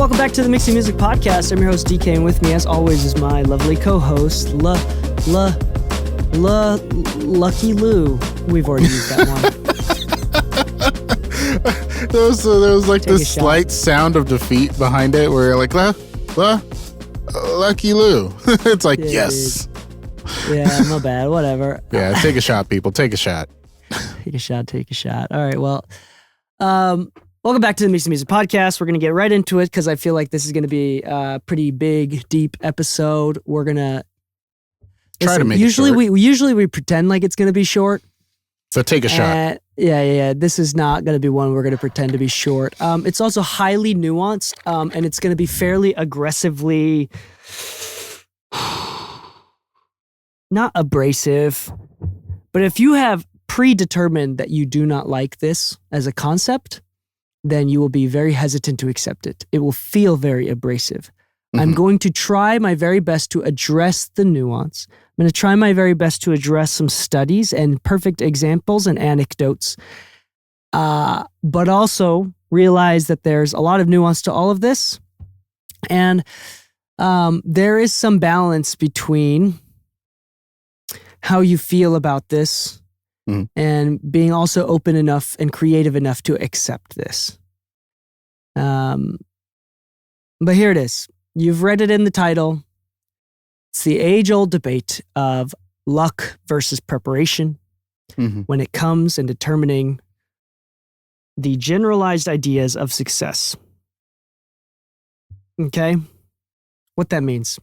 welcome back to the Mixing Music Podcast. I'm your host, Dee Kei, and with me, as always, is my lovely co-host, Lucky Lu. We've already used that one. There was like this slight sound of defeat behind it where you're like, Lucky Lu. It's like, yes. Yeah, my bad. Whatever. Yeah, take a shot, people. Take a shot. Take a shot. All right, well, welcome back to the Mixing Music Podcast. We're going to get right into it because I feel like this is going to be a pretty big, deep episode. We're going to try to make it short. Usually we pretend like it's going to be short. So take a shot. Yeah. This is not going to be one we're going to pretend to be short. It's also highly nuanced, and it's going to be fairly aggressively not abrasive. But if you have predetermined that you do not like this as a concept, then you will be very hesitant to accept it. It will feel very abrasive. Mm-hmm. I'm going to try my very best to address the nuance. I'm going to try my very best to address some studies and perfect examples and anecdotes, but also realize that there's a lot of nuance to all of this. And there is some balance between how you feel about this and being also open enough and creative enough to accept this. But here it is. You've read it in the title. It's the age-old debate of luck versus preparation when it comes in determining the generalized ideas of success. Okay? What that means.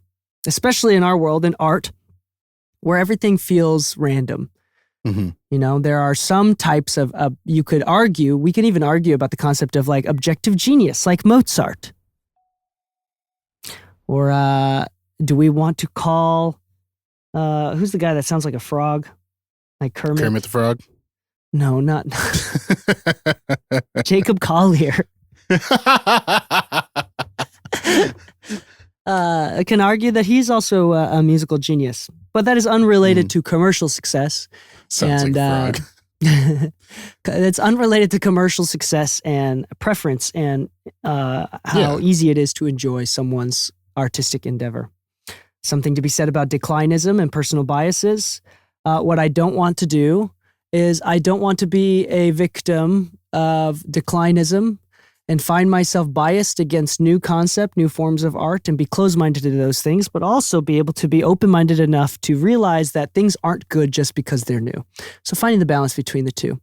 Especially in our world, in art, where everything feels random. You know, there are some types of, we can even argue about the concept of like objective genius, like Mozart. Or do we want to call, who's the guy that sounds like a frog? Like Kermit? Kermit the Frog? No, not Jacob Collier. I can argue that he's also a musical genius, but that is unrelated to commercial success. Sounds like a frog. It's unrelated to commercial success and preference and how easy it is to enjoy someone's artistic endeavor. Something to be said about declinism and personal biases. What I don't want to do is I don't want to be a victim of declinism and find myself biased against new concept, new forms of art, and be closed-minded to those things, but also be able to be open-minded enough to realize that things aren't good just because they're new. So finding the balance between the two.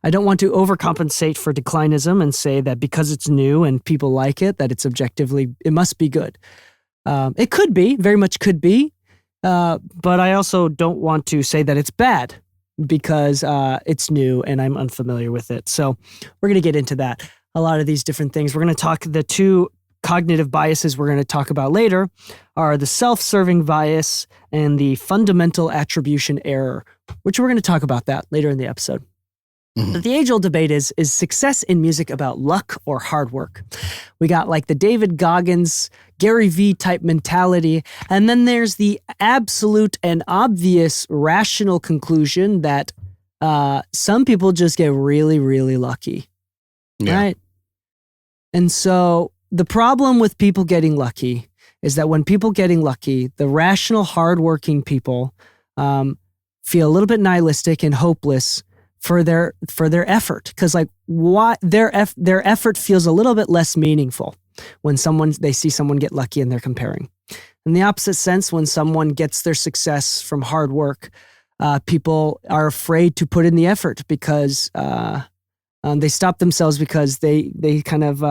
I don't want to overcompensate for declinism and say that because it's new and people like it, that it's objectively, it must be good. It could be, very much could be, but I also don't want to say that it's bad because it's new and I'm unfamiliar with it. So we're going to get into that. A lot of these different things. We're going to talk, the two cognitive biases we're going to talk about later are the self-serving bias and the fundamental attribution error, which we're going to talk about that later in the episode. But the age-old debate is success in music about luck or hard work? We got like the David Goggins, Gary Vee type mentality, and then there's the absolute and obvious rational conclusion that some people just get really, really lucky. Yeah. Right? And so the problem with people getting lucky is that when people getting lucky, the rational, hardworking people feel a little bit nihilistic and hopeless for their effort, because like their effort feels a little bit less meaningful when they see someone get lucky and they're comparing. In the opposite sense, when someone gets their success from hard work, people are afraid to put in the effort because they stop themselves because they kind of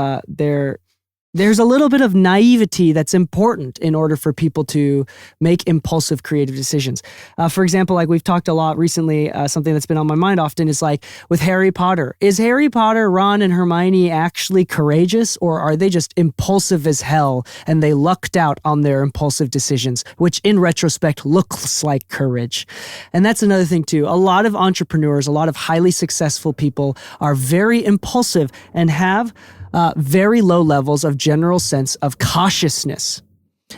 there's a little bit of naivety that's important in order for people to make impulsive creative decisions. For example, like we've talked a lot recently, something that's been on my mind often is like with Harry Potter. Is Harry Potter, Ron, and Hermione actually courageous, or are they just impulsive as hell and they lucked out on their impulsive decisions, which in retrospect looks like courage? And that's another thing too. A lot of entrepreneurs, a lot of highly successful people are very impulsive and have very low levels of general sense of cautiousness.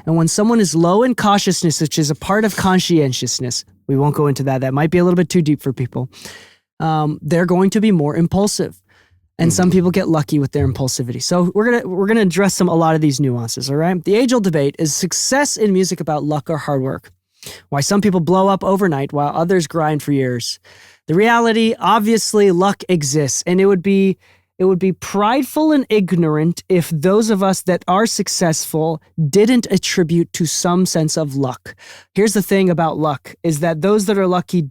And when someone is low in cautiousness, which is a part of conscientiousness, we won't go into that. That might be a little bit too deep for people. They're going to be more impulsive. and some people get lucky with their impulsivity. So we're gonna address a lot of these nuances. All right. The age-old debate is success in music about luck or hard work. Why some people blow up overnight while others grind for years. The reality, obviously, luck exists, and it would be prideful and ignorant if those of us that are successful didn't attribute to some sense of luck. Here's the thing about luck is that those that are lucky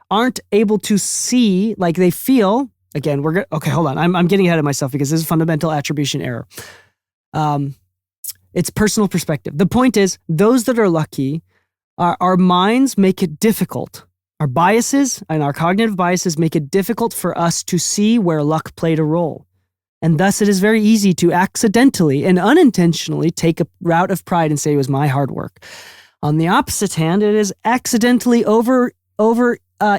aren't able to see like they feel. Again, okay, hold on. I'm getting ahead of myself because this is fundamental attribution error. It's personal perspective. The point is, those that are lucky, our minds make it difficult. Our biases and our cognitive biases make it difficult for us to see where luck played a role. And thus it is very easy to accidentally and unintentionally take a route of pride and say it was my hard work. On the opposite hand, it is accidentally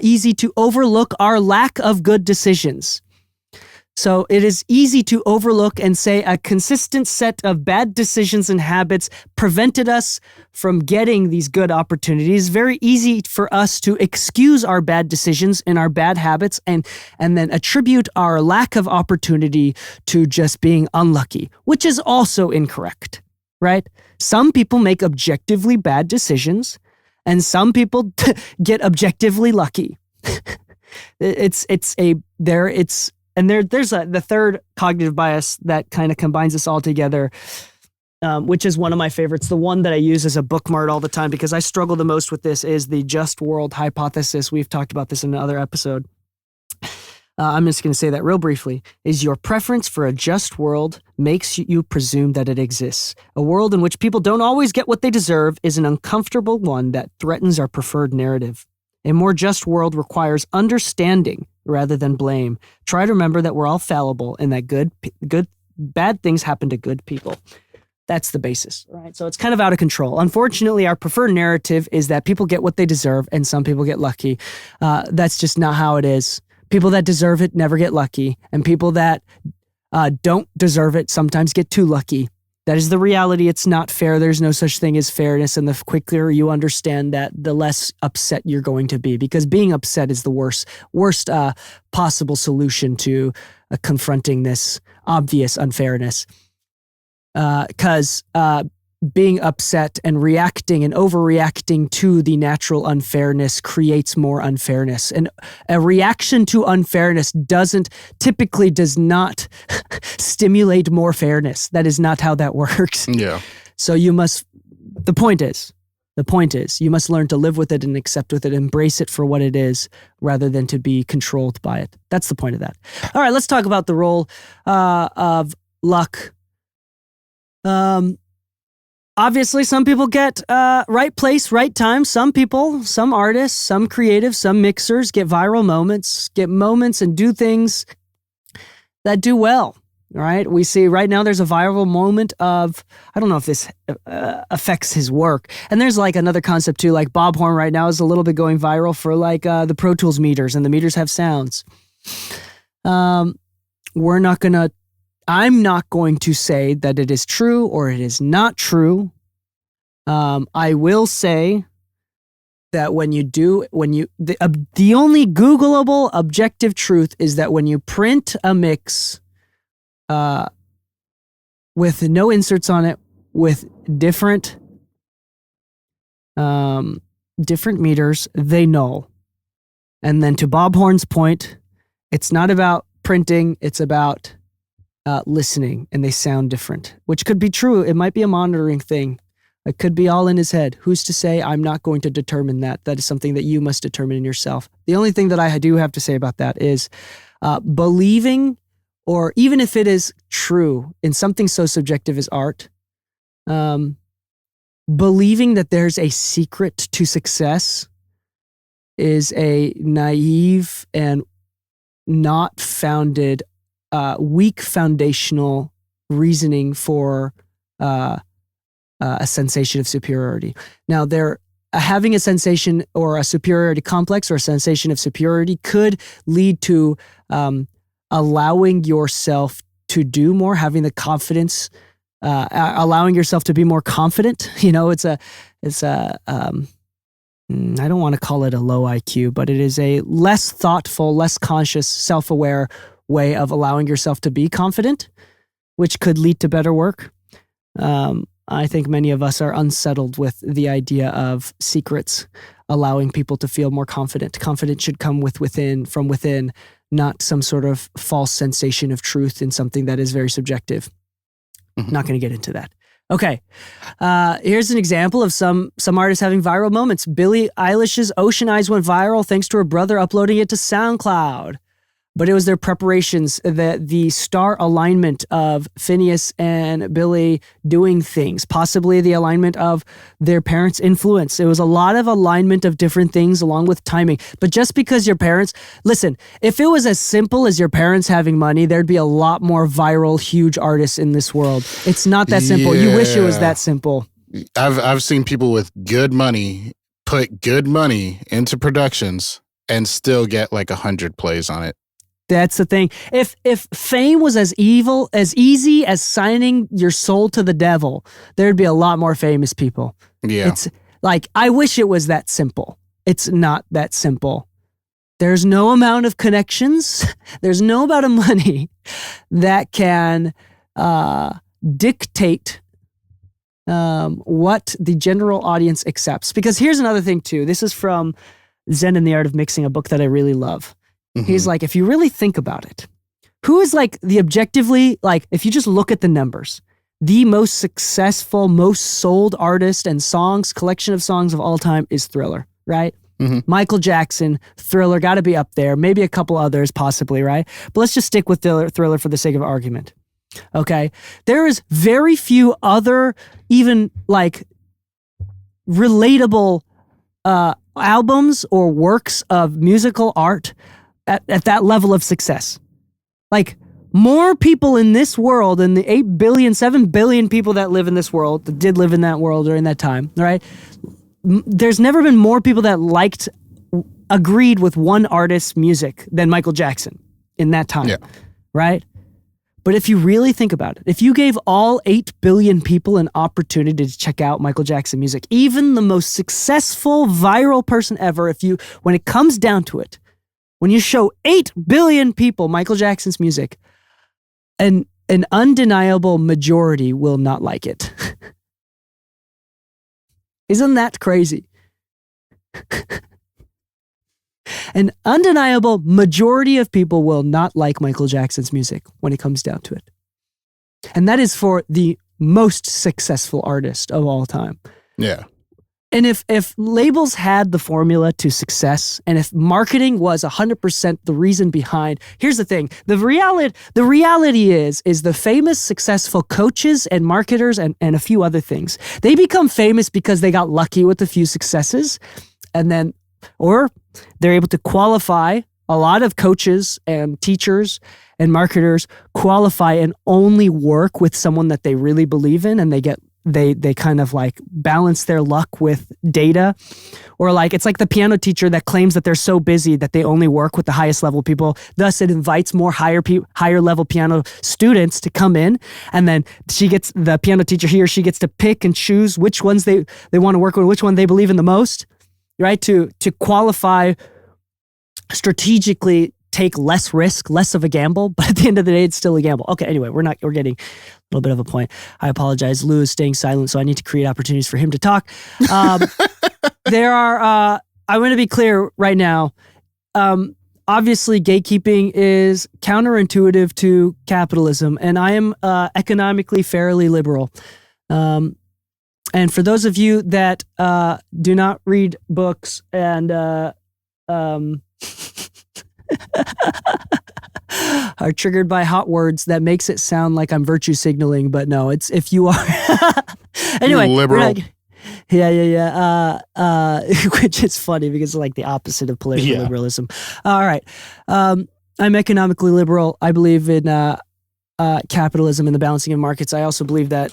easy to overlook our lack of good decisions. So it is easy to overlook and say a consistent set of bad decisions and habits prevented us from getting these good opportunities. Very easy for us to excuse our bad decisions and our bad habits and then attribute our lack of opportunity to just being unlucky, which is also incorrect, right? Some people make objectively bad decisions and some people get objectively lucky. There's the third cognitive bias that kind of combines this all together, which is one of my favorites. The one that I use as a bookmark all the time because I struggle the most with this is the just world hypothesis. We've talked about this in another episode. I'm just going to say that real briefly. Is your preference for a just world makes you presume that it exists. A world in which people don't always get what they deserve is an uncomfortable one that threatens our preferred narrative. A more just world requires understanding rather than blame. Try to remember that we're all fallible and that bad things happen to good people. That's the basis, right? So it's kind of out of control. Unfortunately, our preferred narrative is that people get what they deserve and some people get lucky. That's just not how it is. People that deserve it never get lucky, and people that don't deserve it sometimes get too lucky. That is the reality. It's not fair. There's no such thing as fairness. And the quicker you understand that, the less upset you're going to be, because being upset is the worst possible solution to confronting this obvious unfairness. Because being upset and reacting and overreacting to the natural unfairness creates more unfairness. And a reaction to unfairness does not stimulate more fairness. That is not how that works. Yeah. So the point is, you must learn to live with it and accept with it, embrace it for what it is, rather than to be controlled by it. That's the point of that. All right, let's talk about the role of luck. Obviously, some people get right place, right time. Some people, some artists, some creatives, some mixers get viral moments, and do things that do well, right? We see right now there's a viral moment of, I don't know if this affects his work. And there's like another concept too, like Bob Horn right now is a little bit going viral for like the Pro Tools meters, and the meters have sounds. I'm not going to say that it is true or it is not true. I will say that the only Googleable objective truth is that when you print a mix with no inserts on it, with different meters, they null. And then to Bob Horn's point, it's not about printing, it's about listening, and they sound different, which could be true. It might be a monitoring thing. It could be all in his head. Who's to say? I'm not going to determine that. That is something that you must determine in yourself. The only thing that I do have to say about that is believing, or even if it is true in something so subjective as art, believing that there's a secret to success is a naive and not founded weak foundational reasoning for a sensation of superiority. Now, having a sensation or a superiority complex or a sensation of superiority could lead to allowing yourself to do more, having the confidence, allowing yourself to be more confident. You know, it's a I don't want to call it a low IQ, but it is a less thoughtful, less conscious, self-aware way of allowing yourself to be confident, which could lead to better work. I think many of us are unsettled with the idea of secrets allowing people to feel more confident. Confidence should come from within, not some sort of false sensation of truth in something that is very subjective. Not going to get into that. Okay, here's an example of some artists having viral moments. Billie Eilish's Ocean Eyes went viral thanks to her brother uploading it to SoundCloud. But it was their preparations, the star alignment of Phineas and Billie doing things, possibly the alignment of their parents' influence. It was a lot of alignment of different things along with timing. But just because your parents, listen, if it was as simple as your parents having money, there'd be a lot more viral, huge artists in this world. It's not that simple. You wish it was that simple. I've seen people with good money put good money into productions and still get like 100 plays on it. That's the thing. If fame was as easy as signing your soul to the devil, there'd be a lot more famous people. Yeah. It's like, I wish it was that simple. It's not that simple. There's no amount of connections. There's no amount of money that can dictate what the general audience accepts. Because here's another thing too. This is from Zen and the Art of Mixing, a book that I really love. He's like, if you really think about it, who is like the objectively, like if you just look at the numbers, the most successful, most sold artist and collection of songs of all time is Thriller, right? Michael Jackson, Thriller, got to be up there. Maybe a couple others possibly, right? But let's just stick with Thriller for the sake of argument. Okay? There is very few other even like relatable albums or works of musical art at that level of success. Like, more people in this world than the 8 billion, 7 billion people that live in this world, that did live in that world during that time, right? There's never been more people that agreed with one artist's music than Michael Jackson in that time, right? But if you really think about it, if you gave all 8 billion people an opportunity to check out Michael Jackson music, even the most successful viral person ever, when it comes down to it, when you show 8 billion people Michael Jackson's music, an undeniable majority will not like it. Isn't that crazy? An undeniable majority of people will not like Michael Jackson's music when it comes down to it. And that is for the most successful artist of all time. Yeah. And if labels had the formula to success, and if marketing was 100% the reason behind, here's the thing: the reality is the famous successful coaches and marketers and a few other things, they become famous because they got lucky with a few successes, or they're able to qualify. A lot of coaches and teachers and marketers qualify and only work with someone that they really believe in, and they kind of like balance their luck with data. Or like, it's like the piano teacher that claims that they're so busy that they only work with the highest level people. Thus it invites more higher level piano students to come in. And then the piano teacher, he or she gets to pick and choose which ones they want to work with, which one they believe in the most, right? To qualify, strategically take less risk, less of a gamble, but at the end of the day, it's still a gamble. Okay, anyway, we're getting a little bit of a point. I apologize. Lou is staying silent, so I need to create opportunities for him to talk. I'm going to be clear right now. Obviously, gatekeeping is counterintuitive to capitalism, and I am economically fairly liberal. And for those of you that do not read books and are triggered by hot words, that makes it sound like I'm virtue signaling, but no, it's if you are anyway, liberal. Which is funny because it's like the opposite of political liberalism. All right, I'm economically liberal. I believe in capitalism and the balancing of markets. I also believe that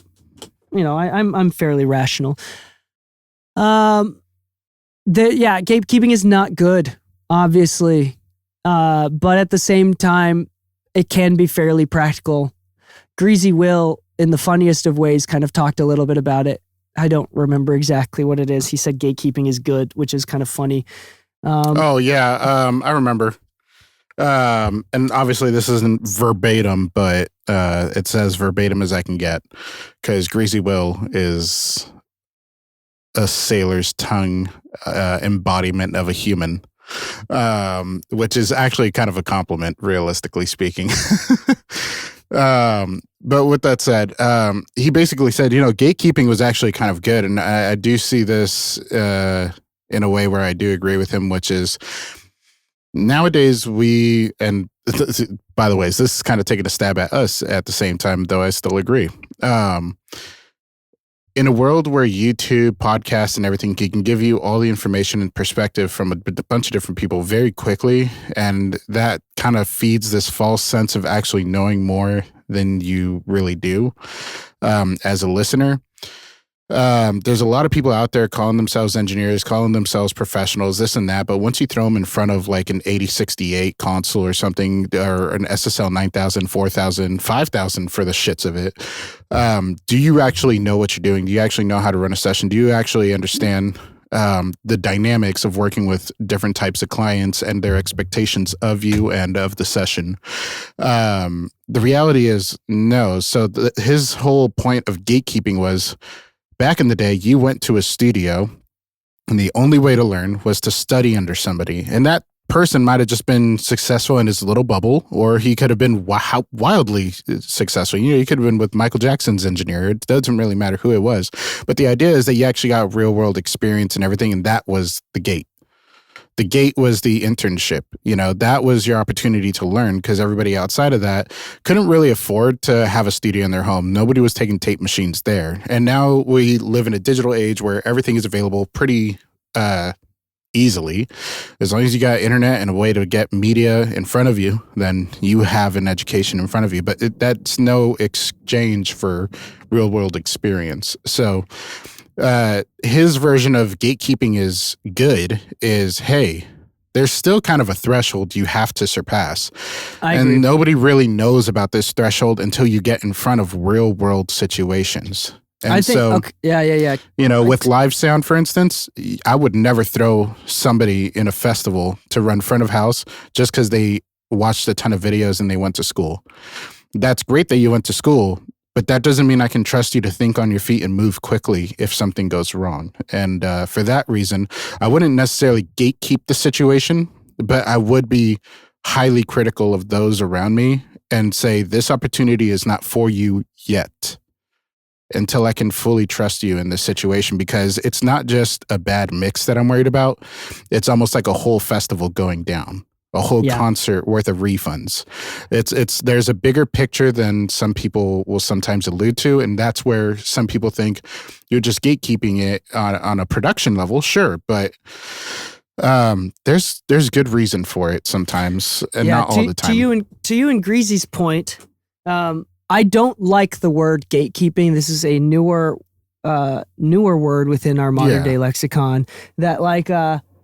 I'm fairly rational. Gatekeeping is not good, obviously. But at the same time, it can be fairly practical. Greasy Will, in the funniest of ways, kind of talked a little bit about it. I don't remember exactly what it is. He said gatekeeping is good, which is kind of funny. I remember. And obviously this isn't verbatim, but it's as verbatim as I can get, because Greasy Will is a sailor's tongue embodiment of a human, which is actually kind of a compliment, realistically speaking. But with that said, he basically said, gatekeeping was actually kind of good. And I do see this in a way where I do agree with him, which is nowadays by the way, this is kind of taking a stab at us at the same time, though I still agree. In a world where YouTube, podcasts, and everything can give you all the information and perspective from a bunch of different people very quickly, and that kind of feeds this false sense of actually knowing more than you really do as a listener. There's a lot of people out there calling themselves engineers, calling themselves professionals, this and that. But once you throw them in front of like an 8068 console or something, or an SSL 9000, 4000, 5000 for the shits of it, do you actually know what you're doing? Do you actually know how to run a session? Do you actually understand the dynamics of working with different types of clients and their expectations of you and of the session? The reality is no. So his whole point of gatekeeping was, back in the day, you went to a studio and the only way to learn was to study under somebody. And that person might have just been successful in his little bubble, or he could have been wildly successful. He could have been with Michael Jackson's engineer. It doesn't really matter who it was. But the idea is that you actually got real world experience and everything. And that was the gate. The gate was the internship. That was your opportunity to learn, because everybody outside of that couldn't really afford to have a studio in their home. Nobody was taking tape machines there. And now we live in a digital age where everything is available pretty easily. As long as you got internet and a way to get media in front of you, then you have an education in front of you. But that's no exchange for real world experience. So his version of gatekeeping is good is, hey, there's still kind of a threshold you have to surpass. I agree. Nobody really knows about this threshold until you get in front of real world situations. And I think, okay, yeah. With live sound, for instance, I would never throw somebody in a festival to run front of house just because they watched a ton of videos and they went to school. That's great that you went to school, but that doesn't mean I can trust you to think on your feet and move quickly if something goes wrong. And for that reason, I wouldn't necessarily gatekeep the situation, but I would be highly critical of those around me and say, this opportunity is not for you yet, until I can fully trust you in this situation, because it's not just a bad mix that I'm worried about. It's almost like a whole festival going down. A whole concert worth of refunds. There's a bigger picture than some people will sometimes allude to, and that's where some people think you're just gatekeeping it on a production level. Sure, but there's good reason for it sometimes, and not all the time. To you and Greasy's point, I don't like the word gatekeeping. This is a newer word within our modern day lexicon that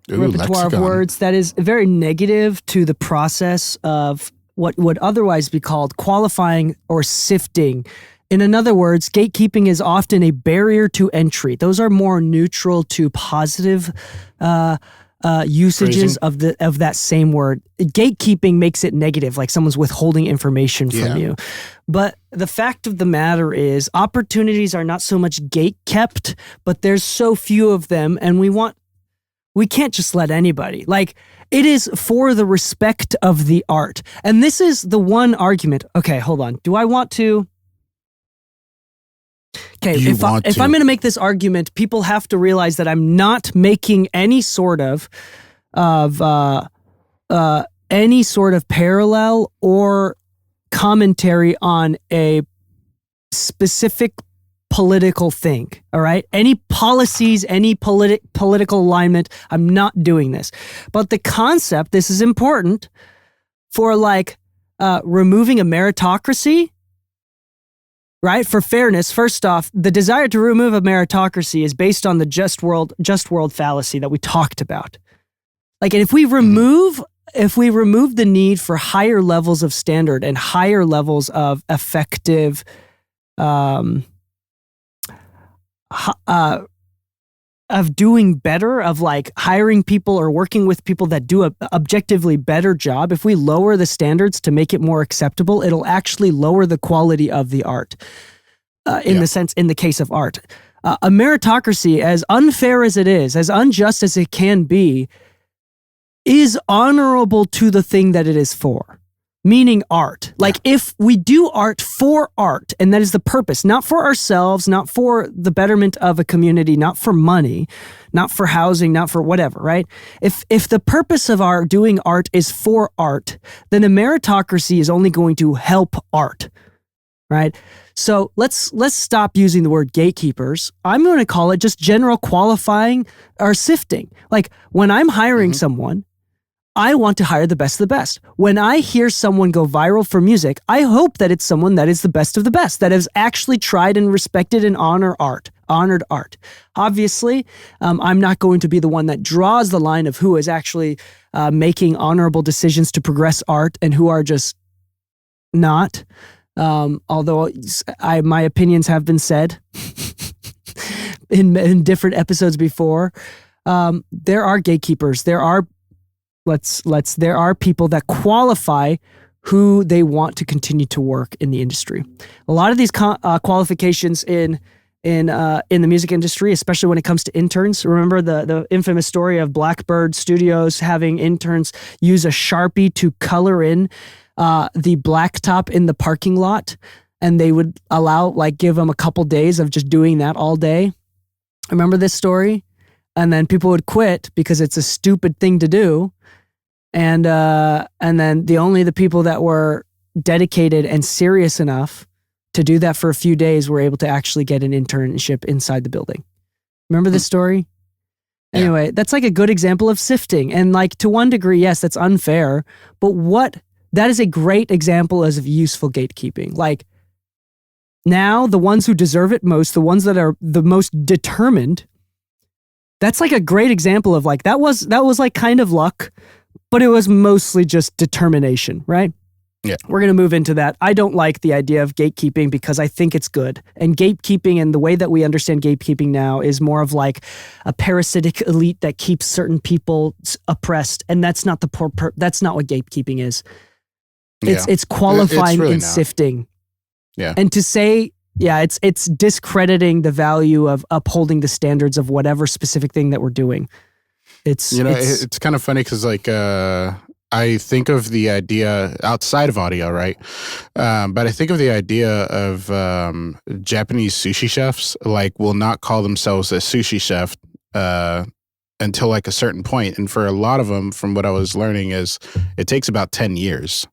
repertoire of words that is very negative to the process of what would otherwise be called qualifying or sifting. In other words, gatekeeping is often a barrier to entry. Those are more neutral to positive usages of that same word. Gatekeeping makes it negative, like someone's withholding information from you. But the fact of the matter is, opportunities are not so much gate kept, but there's so few of them, and we can't just let anybody. It is for the respect of the art. And this is the one argument. Okay, hold on. Do I want to? Okay, if I'm going to make this argument, people have to realize that I'm not making any sort of parallel or commentary on a specific political thing, all right? Any policies, any political alignment, I'm not doing this. But the concept, this is important, for removing a meritocracy, right? For fairness, first off, the desire to remove a meritocracy is based on the just world fallacy that we talked about. And if we remove the need for higher levels of standard and higher levels of effective of doing better, of like hiring people or working with people that do a objectively better job, if we lower the standards to make it more acceptable, it'll actually lower the quality of the art. In the case of art, a meritocracy, as unfair as it is, as unjust as it can be, is honorable to the thing that it is for. Meaning art. Like if we do art for art, and that is the purpose, not for ourselves, not for the betterment of a community, not for money, not for housing, not for whatever, right? If the purpose of our doing art is for art, then a meritocracy is only going to help art, right? So let's stop using the word gatekeepers. I'm going to call it just general qualifying or sifting. Like when I'm hiring someone, I want to hire the best of the best. When I hear someone go viral for music, I hope that it's someone that is the best of the best, that has actually tried and respected and honored art. Obviously, I'm not going to be the one that draws the line of who is actually making honorable decisions to progress art and who are just not. Although my opinions have been said in different episodes before. There are gatekeepers. There are people that qualify who they want to continue to work in the industry. A lot of these qualifications in the music industry, especially when it comes to interns. Remember the infamous story of Blackbird Studios having interns use a Sharpie to color in the blacktop in the parking lot, and they would give them a couple days of just doing that all day. Remember this story? And then people would quit because it's a stupid thing to do. And then the people that were dedicated and serious enough to do that for a few days were able to actually get an internship inside the building. Remember this story? Yeah. Anyway, that's like a good example of sifting. And like to one degree, yes, that's unfair. But that is a great example of useful gatekeeping. Like now the ones who deserve it most, the ones that are the most determined, that's like a great example of like, that was like kind of luck, but it was mostly just determination, right? Yeah. We're going to move into that. I don't like the idea of gatekeeping because I think it's good. And gatekeeping and the way that we understand gatekeeping now is more of like a parasitic elite that keeps certain people oppressed. And that's not that's not what gatekeeping is. It's qualifying really and sifting. Yeah. And to say, it's discrediting the value of upholding the standards of whatever specific thing that we're doing. It's kind of funny because like I think of the idea outside of audio, right? But I think of the idea of Japanese sushi chefs like will not call themselves a sushi chef until like a certain point. And for a lot of them, from what I was learning, is it takes about 10 years.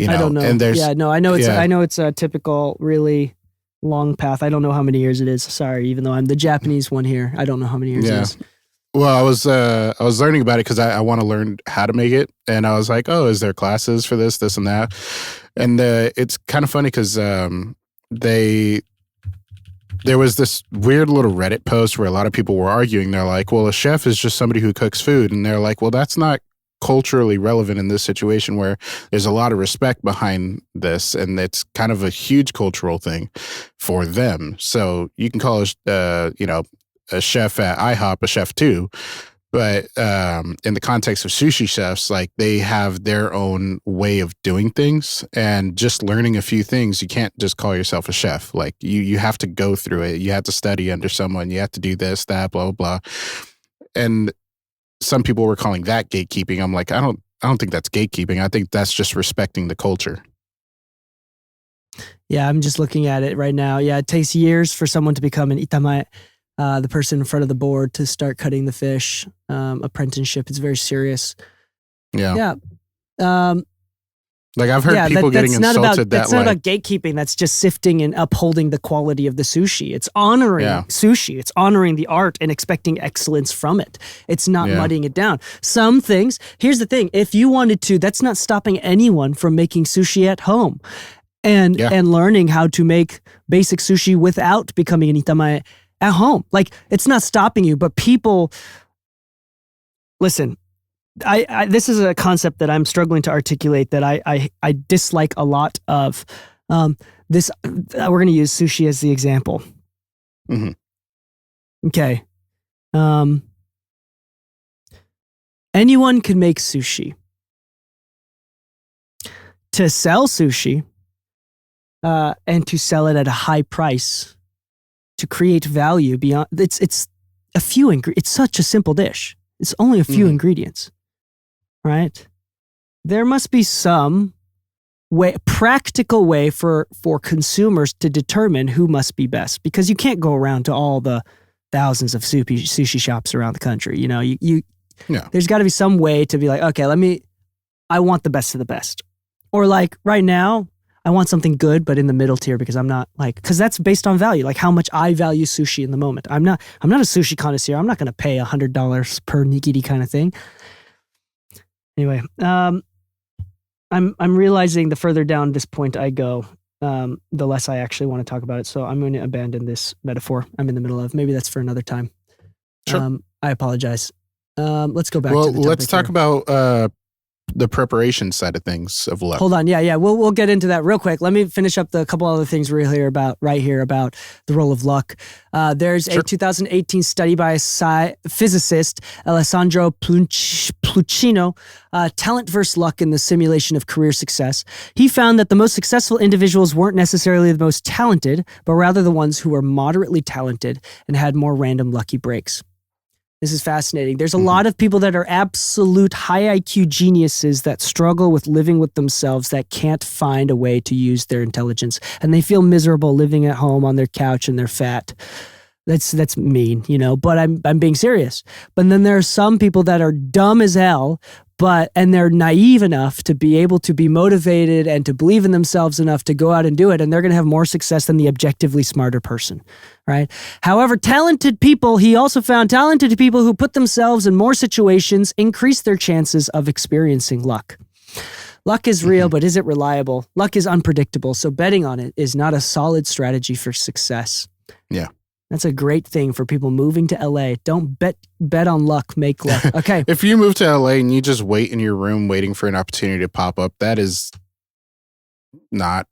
I don't know. And I know it's a typical really long path. I don't know how many years it is. Sorry, even though I'm the Japanese one here, I don't know how many years it is. Well, I was learning about it because I want to learn how to make it, and I was like, oh, is there classes for this, and that? And it's kind of funny because there was this weird little Reddit post where a lot of people were arguing. They're like, well, a chef is just somebody who cooks food, and they're like, well, that's not culturally relevant in this situation where there's a lot of respect behind this, and it's kind of a huge cultural thing for them. So you can call a chef at IHOP a chef too, but in the context of sushi chefs, like they have their own way of doing things, and just learning a few things, you can't just call yourself a chef. Like you have to go through it. You have to study under someone. You have to do this, that, blah, blah, blah. And some people were calling that gatekeeping. I'm like, I don't think that's gatekeeping. I think that's just respecting the culture. Yeah, I'm just looking at it right now. Yeah, it takes years for someone to become an itamae, the person in front of the board to start cutting the fish. Apprenticeship, it's very serious. Yeah. Like I've heard people getting insulted that's not about gatekeeping. That's just sifting and upholding the quality of the sushi. It's honoring sushi. It's honoring the art and expecting excellence from it. It's not muddying it down. Some things, here's the thing. If you wanted to, that's not stopping anyone from making sushi at home and learning how to make basic sushi without becoming an itamae at home. Like it's not stopping you, but people, listen, this is a concept that I'm struggling to articulate that I dislike a lot of. We're going to use sushi as the example. Mm-hmm. Okay. Anyone can make sushi. To sell sushi and to sell it at a high price, to create value beyond, it's a few it's such a simple dish. It's only a few ingredients, right? There must be some practical way for consumers to determine who must be best, because you can't go around to all the thousands of sushi shops around the country. You know, there's got to be some way to be like, okay, I want the best of the best. Or like right now, I want something good, but in the middle tier, because I'm not because that's based on value, like how much I value sushi in the moment. I'm not a sushi connoisseur. I'm not going to pay $100 per nigiri kind of thing. Anyway, I'm realizing the further down this point I go, the less I actually want to talk about it. So I'm going to abandon this metaphor I'm in the middle of. Maybe that's for another time. Sure. I apologize. Let's go back to the topic. Let's talk about the preparation side of things of luck. Hold on. Yeah. We'll get into that real quick. Let me finish up the couple other things right here about the role of luck. There's a 2018 study by a physicist, Alessandro Pluchino, Talent versus Luck in the Simulation of Career Success. He found that the most successful individuals weren't necessarily the most talented, but rather the ones who were moderately talented and had more random lucky breaks. This is fascinating. There's a lot of people that are absolute high IQ geniuses that struggle with living with themselves, that can't find a way to use their intelligence. And they feel miserable living at home on their couch and they're fat. That's mean, but I'm being serious. But then there are some people that are dumb as hell, and they're naive enough to be able to be motivated and to believe in themselves enough to go out and do it. And they're going to have more success than the objectively smarter person, right? However, he also found talented people who put themselves in more situations increase their chances of experiencing luck. Luck is real, but is it reliable? Luck is unpredictable. So betting on it is not a solid strategy for success. Yeah. That's a great thing for people moving to LA. Don't bet on luck, make luck. Okay. If you move to LA and you just wait in your room waiting for an opportunity to pop up, that is not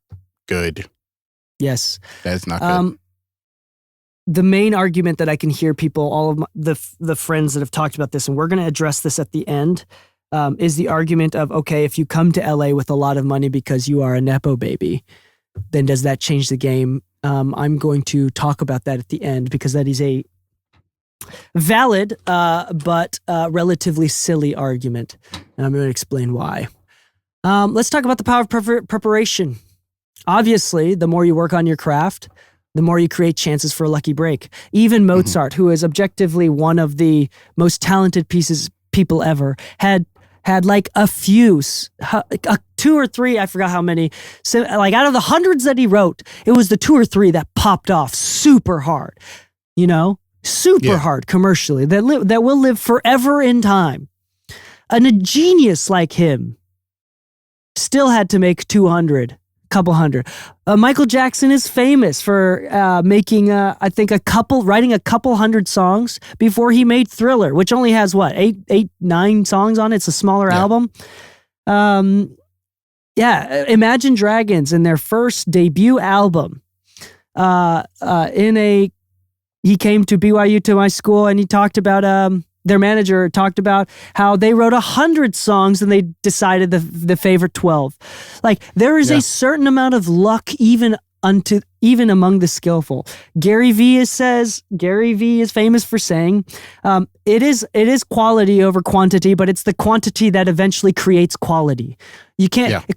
good. Yes. That is not good. The main argument that I can hear people, all of the friends that have talked about this, and we're going to address this at the end, is the argument of, okay, if you come to LA with a lot of money because you are a Nepo baby, then does that change the game? I'm going to talk about that at the end, because that is a valid but relatively silly argument, and I'm going to explain why. Let's talk about the power of preparation. Obviously, the more you work on your craft, the more you create chances for a lucky break. Even Mozart, who is objectively one of the most talented people ever, had like a few, 2 or 3, I forgot how many. So, like out of the hundreds that he wrote, it was the 2 or 3 that popped off super hard, hard commercially, that will live forever in time. And a genius like him still had to make 200. Couple hundred. Michael Jackson is famous for making, writing a couple hundred songs before he made Thriller, which only has 9 songs on it. It's a smaller album. Imagine Dragons in their first debut album. He came to BYU, to my school, and he talked about their manager talked about how they wrote 100 songs and they decided the favorite 12. Like, there is a certain amount of luck even among the skillful. Gary Vee is famous for saying, it is quality over quantity, but it's the quantity that eventually creates quality.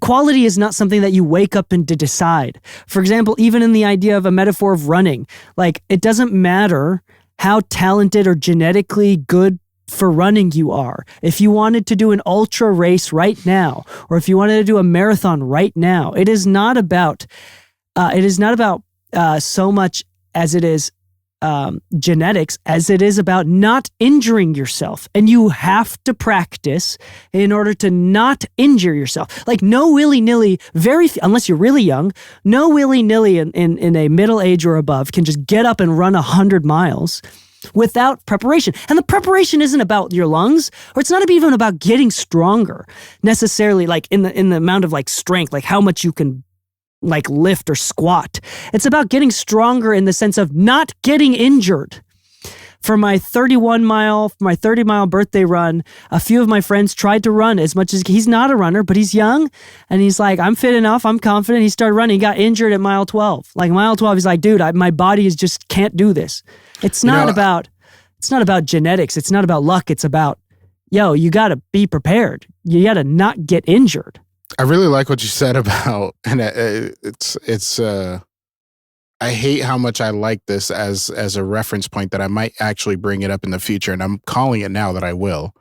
Quality is not something that you wake up and to decide. For example, even in the idea of a metaphor of running, like, it doesn't matter how talented or genetically good for running you are. If you wanted to do an ultra race right now, or if you wanted to do a marathon right now, it is not about so much as it is genetics, as it is about not injuring yourself. And you have to practice in order to not injure yourself. Like, no willy-nilly, unless you're really young, no willy-nilly in a middle age or above can just get up and run 100 miles without preparation. And the preparation isn't about your lungs, or it's not even about getting stronger necessarily, like in the amount of like strength, like how much you can like lift or squat. It's about getting stronger in the sense of not getting injured. For my 30-mile birthday run, a few of my friends tried to run as much as he's not a runner, but he's young. And he's like, I'm fit enough. I'm confident. He started running. He got injured at mile 12. Like mile 12, he's like, dude, my body is just can't do this. It's not about genetics. It's not about luck. It's about, you got to be prepared. You got to not get injured. I really like what you said about, and I hate how much I like this as a reference point that I might actually bring it up in the future, and I'm calling it now that I will.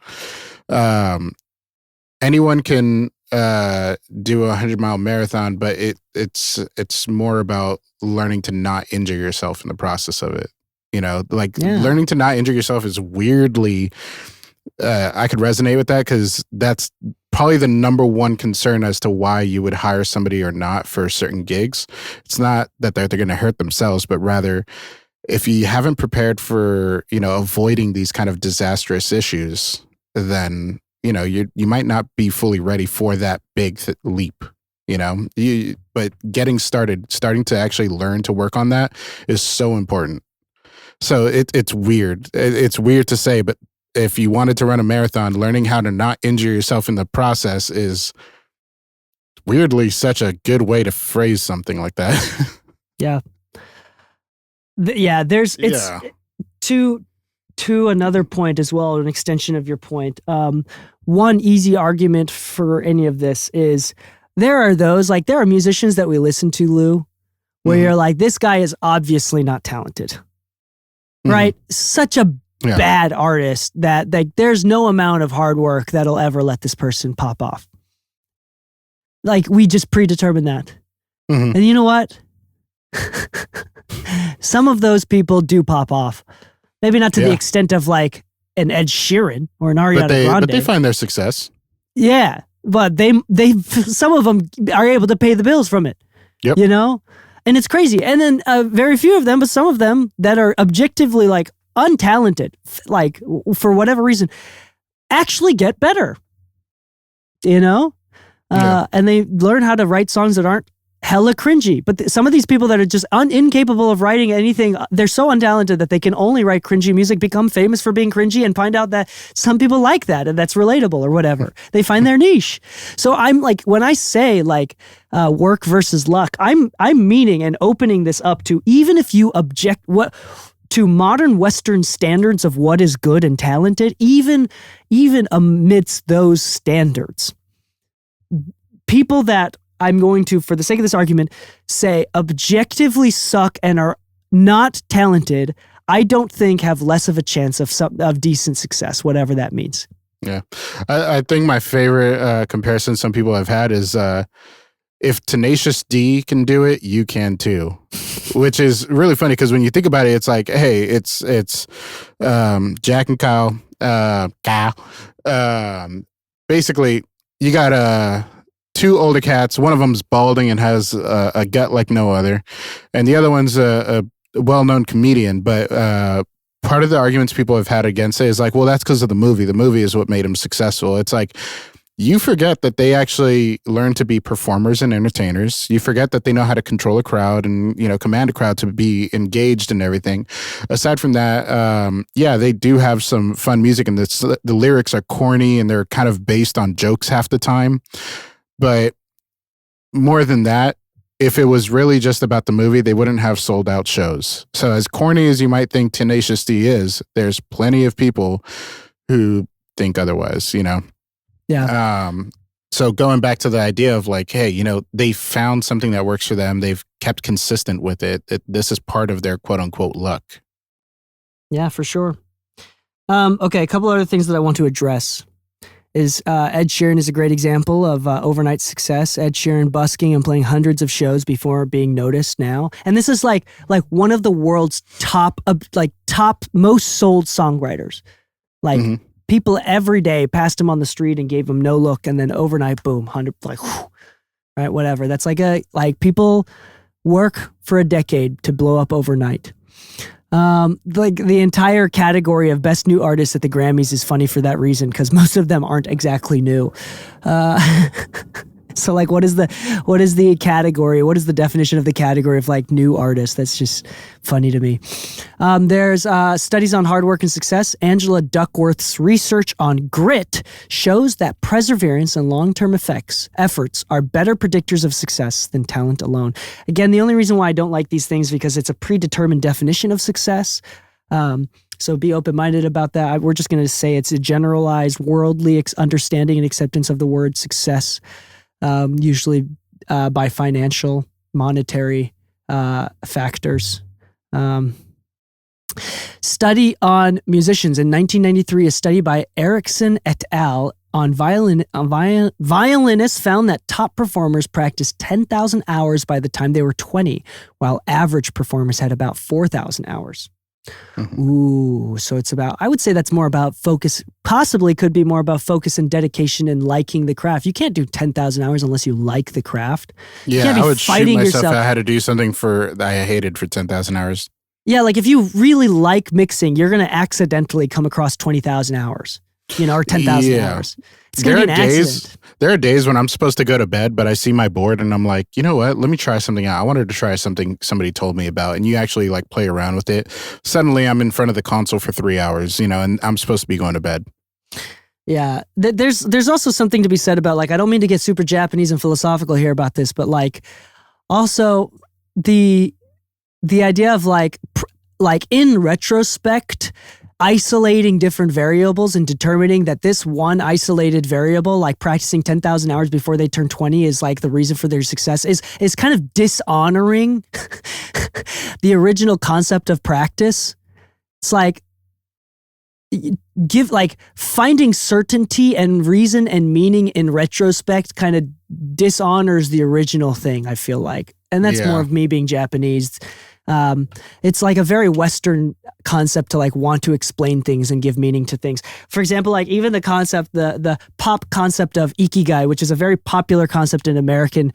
Anyone can do a 100-mile marathon, but it's more about learning to not injure yourself in the process of it. Learning to not injure yourself is weirdly, I could resonate with that because that's probably the number one concern as to why you would hire somebody or not for certain gigs. It's not that they're going to hurt themselves, but rather if you haven't prepared for, avoiding these kind of disastrous issues, then, you might not be fully ready for that big leap. But getting starting to actually learn to work on that is so important. So it's weird. It's weird to say, but if you wanted to run a marathon, learning how to not injure yourself in the process is weirdly such a good way to phrase something like that. Yeah. It's to another point as well, an extension of your point. One easy argument for any of this is there are musicians that we listen to, Lou, where you're like, this guy is obviously not talented, right? Such a bad artist that there's no amount of hard work that'll ever let this person pop off. Like we just predetermine that. And you know what? Some of those people do pop off. Maybe not to the extent of like an Ed Sheeran or an Ariana Grande. But they find their success. Yeah, but they some of them are able to pay the bills from it. Yep. And it's crazy. And then very few of them, but some of them that are objectively like untalented, like for whatever reason, actually get better. And they learn how to write songs that aren't hella cringy. But some of these people that are just incapable of writing anything, they're so untalented that they can only write cringy music, become famous for being cringy, and find out that some people like that and that's relatable or whatever. They find their niche. So I'm like, when I say like work versus luck, I'm meaning and opening this up to, even if you object to modern Western standards of what is good and talented, even amidst those standards, people that I'm going to, for the sake of this argument, say objectively suck and are not talented, I don't think have less of a chance of decent success, whatever that means. Yeah. I think my favorite comparison some people have had is if Tenacious D can do it, you can too. Which is really funny because when you think about it, it's like, hey, it's Jack and Kyle. Basically, you got two older cats. One of them's balding and has a gut like no other, and the other one's a well-known comedian. But part of the arguments people have had against it is like, well, that's because of the movie. The movie is what made him successful. It's like, you forget that they actually learn to be performers and entertainers. You forget that they know how to control a crowd and, command a crowd to be engaged and everything. Aside from that, they do have some fun music, and the lyrics are corny and they're kind of based on jokes half the time. But more than that, if it was really just about the movie, they wouldn't have sold out shows. So as corny as you might think Tenacious D is, there's plenty of people who think otherwise, Yeah. So going back to the idea of like, hey, they found something that works for them. They've kept consistent with it. This is part of their quote unquote luck. Yeah, for sure. Okay. A couple other things that I want to address is Ed Sheeran is a great example of overnight success. Ed Sheeran busking and playing hundreds of shows before being noticed now. And this is like one of the world's top most sold songwriters. People every day passed him on the street and gave him no look, and then overnight, boom, 100, right, whatever. That's people work for a decade to blow up overnight. The entire category of best new artists at the Grammys is funny for that reason, because most of them aren't exactly new. So like, what is the category? What is the definition of the category of like new artist? That's just funny to me. There's studies on hard work and success. Angela Duckworth's research on grit shows that perseverance and long-term efforts are better predictors of success than talent alone. Again, the only reason why I don't like these things because it's a predetermined definition of success. So be open-minded about that. We're just going to say it's a generalized worldly understanding and acceptance of the word success. Usually by financial, monetary factors. Study on musicians. In 1993, a study by Erickson et al. On violinists found that top performers practiced 10,000 hours by the time they were 20, while average performers had about 4,000 hours. Mm-hmm. Ooh, so it's about, I would say that's more about focus, possibly could be more about focus and dedication and liking the craft. You can't do 10,000 hours unless you like the craft. Yeah, I would shoot myself if I had to do something that I hated for 10,000 hours. Yeah, like if you really like mixing, you're going to accidentally come across 20,000 hours, or 10,000 hours. It's going to be an accident. There are days when I'm supposed to go to bed, but I see my board and I'm like, you know what? Let me try something out. I wanted to try something somebody told me about, and you actually like play around with it. Suddenly I'm in front of the console for 3 hours, and I'm supposed to be going to bed. Yeah. There's also something to be said about, like, I don't mean to get super Japanese and philosophical here about this, but like also the idea of like in retrospect, isolating different variables and determining that this one isolated variable, like practicing 10,000 hours before they turn 20, is like the reason for their success is kind of dishonoring the original concept of practice. It's like finding certainty and reason and meaning in retrospect kind of dishonors the original thing, I feel like. And that's more of me being Japanese. It's like a very Western concept to like want to explain things and give meaning to things. For example, like even the concept, the pop concept of ikigai, which is a very popular concept in American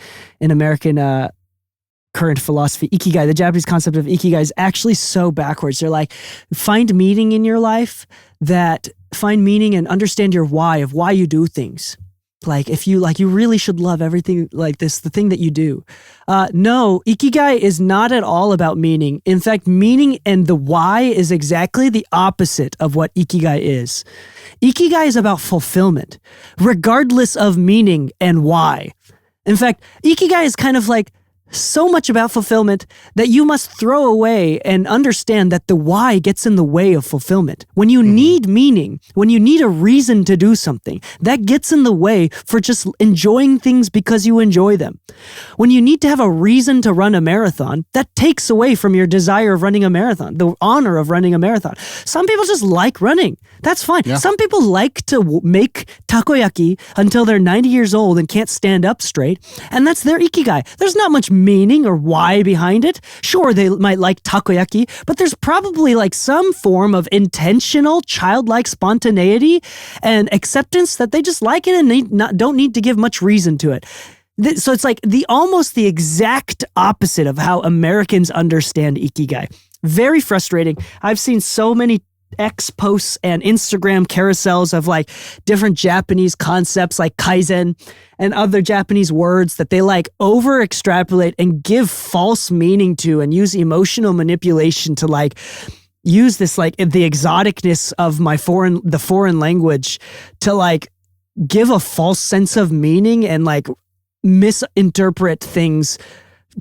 current philosophy. Ikigai, the Japanese concept of ikigai, is actually so backwards. They're like, find meaning in your life, find meaning and understand your why of why you do things. Like if you really should love everything like this, the thing that you do. No, ikigai is not at all about meaning. In fact, meaning and the why is exactly the opposite of what ikigai is. Ikigai is about fulfillment, regardless of meaning and why. In fact, ikigai is kind of like so much about fulfillment that you must throw away and understand that the why gets in the way of fulfillment. When you need meaning, when you need a reason to do something, that gets in the way for just enjoying things because you enjoy them. When you need to have a reason to run a marathon, that takes away from your desire of running a marathon, the honor of running a marathon. Some people just like running. That's fine. Yeah. Some people like to make takoyaki until they're 90 years old and can't stand up straight, and that's their ikigai. There's not much meaning or why behind it. Sure, they might like takoyaki, but there's probably like some form of intentional childlike spontaneity and acceptance that they just like it and don't need to give much reason to it. So it's like almost the exact opposite of how Americans understand ikigai. Very frustrating. I've seen so many X posts and Instagram carousels of like different Japanese concepts like kaizen and other Japanese words that they like over extrapolate and give false meaning to and use emotional manipulation to like use this like the exoticness of the foreign language to like give a false sense of meaning and like misinterpret things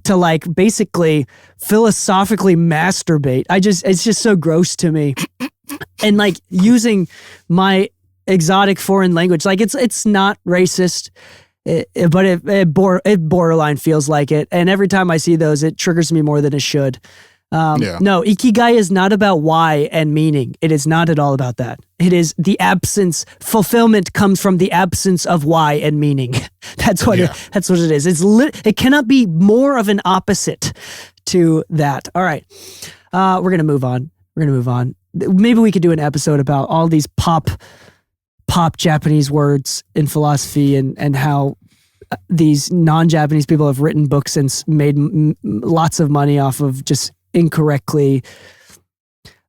to like basically philosophically masturbate. It's just so gross to me. And like using my exotic foreign language, like it's not racist, but it borderline feels like it. And every time I see those, it triggers me more than it should. No, ikigai is not about why and meaning. It is not at all about that. It is the absence. Fulfillment comes from the absence of why and meaning. That's what it is. It cannot be more of an opposite to that. All right. We're going to move on. Maybe we could do an episode about all these pop Japanese words in philosophy and how these non-Japanese people have written books and made lots of money off of just incorrectly.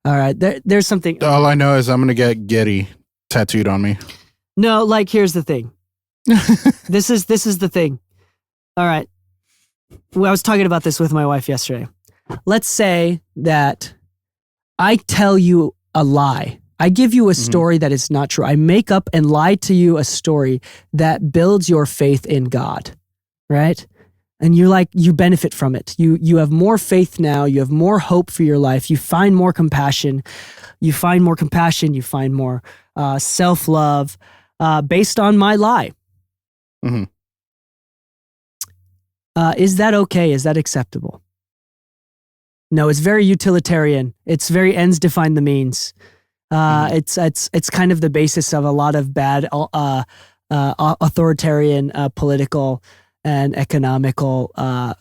All right, there's something. All I know is I'm going to get Getty tattooed on me. No, like here's the thing. This is the thing. All right. Well, I was talking about this with my wife yesterday. Let's say that I tell you a lie. I give you a story that is not true. I make up and lie to you a story that builds your faith in God, right? And you benefit from it. You have more faith now. You have more hope for your life. You find more compassion. You find more self-love based on my lie. Mm-hmm. Is that okay? Is that acceptable? No, it's very utilitarian. It's very ends define the means. It's kind of the basis of a lot of bad authoritarian political and economical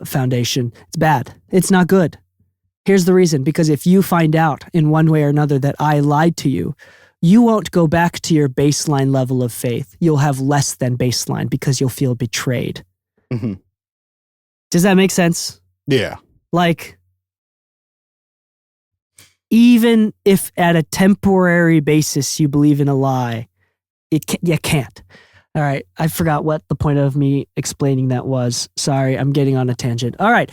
foundation. It's bad. It's not good. Here's the reason. Because if you find out in one way or another that I lied to you, you won't go back to your baseline level of faith. You'll have less than baseline because you'll feel betrayed. Mm-hmm. Does that make sense? Yeah. Like, even if at a temporary basis you believe in a lie, you can't. All right. I forgot what the point of me explaining that was. Sorry, I'm getting on a tangent. All right.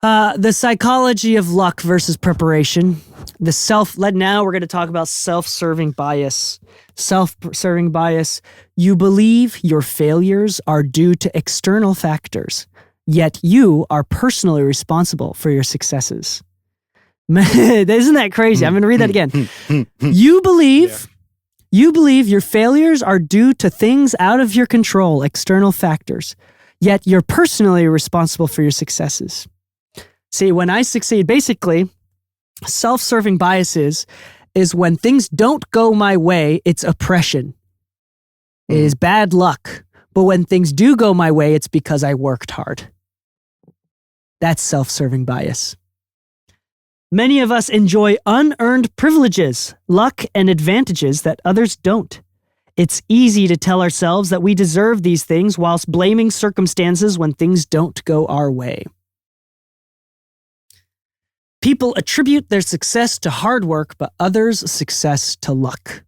The psychology of luck versus preparation. Now we're going to talk about self-serving bias. Self-serving bias. You believe your failures are due to external factors, yet you are personally responsible for your successes. Isn't that crazy? I'm going to read that again. You believe your failures are due to things out of your control, external factors, yet you're personally responsible for your successes. See, when I succeed, basically, self-serving biases is when things don't go my way, it's oppression. It is bad luck. But when things do go my way, it's because I worked hard. That's self-serving bias. Many of us enjoy unearned privileges, luck, and advantages that others don't. It's easy to tell ourselves that we deserve these things whilst blaming circumstances when things don't go our way. People attribute their success to hard work, but others' success to luck.